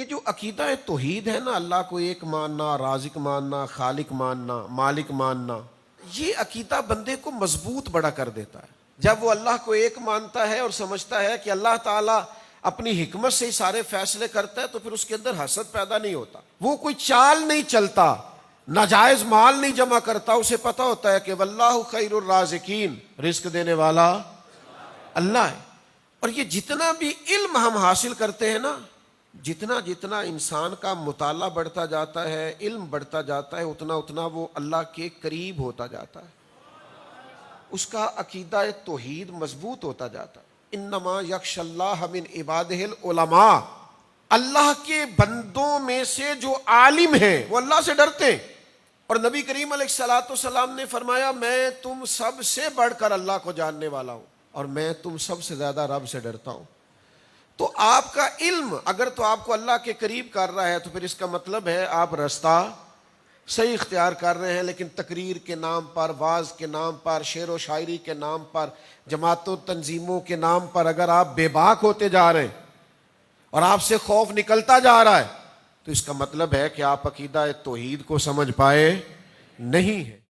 یہ جو عقیدہ توحید ہے نا، اللہ کو ایک ماننا، رازق ماننا، خالق ماننا، مالک ماننا، یہ عقیدہ بندے کو مضبوط بڑا کر دیتا ہے۔ جب وہ اللہ کو ایک مانتا ہے اور سمجھتا ہے کہ اللہ تعالیٰ اپنی حکمت سے ہی سارے فیصلے کرتا ہے، تو پھر اس کے اندر حسد پیدا نہیں ہوتا، وہ کوئی چال نہیں چلتا، ناجائز مال نہیں جمع کرتا، اسے پتہ ہوتا ہے کہ واللہ خیر الرازقین، رزق دینے والا اللہ ہے۔ اور یہ جتنا بھی علم ہم حاصل کرتے ہیں نا، جتنا انسان کا مطالعہ بڑھتا جاتا ہے، علم بڑھتا جاتا ہے، اتنا وہ اللہ کے قریب ہوتا جاتا ہے، اس کا عقیدہ توحید مضبوط ہوتا جاتا ہے۔ انما یخش اللہ من عبادہ العلماء، اللہ کے بندوں میں سے جو عالم ہیں وہ اللہ سے ڈرتے ہیں۔ اور نبی کریم علیہ الصلوۃ والسلام نے فرمایا، میں تم سب سے بڑھ کر اللہ کو جاننے والا ہوں، اور میں تم سب سے زیادہ رب سے ڈرتا ہوں۔ تو آپ کا علم اگر تو آپ کو اللہ کے قریب کر رہا ہے، تو پھر اس کا مطلب ہے آپ رستہ صحیح اختیار کر رہے ہیں۔ لیکن تقریر کے نام پر، واعظ کے نام پر، شعر و شاعری کے نام پر، جماعتوں تنظیموں کے نام پر اگر آپ بے باک ہوتے جا رہے ہیں اور آپ سے خوف نکلتا جا رہا ہے، تو اس کا مطلب ہے کہ آپ عقیدہ توحید کو سمجھ پائے نہیں ہیں۔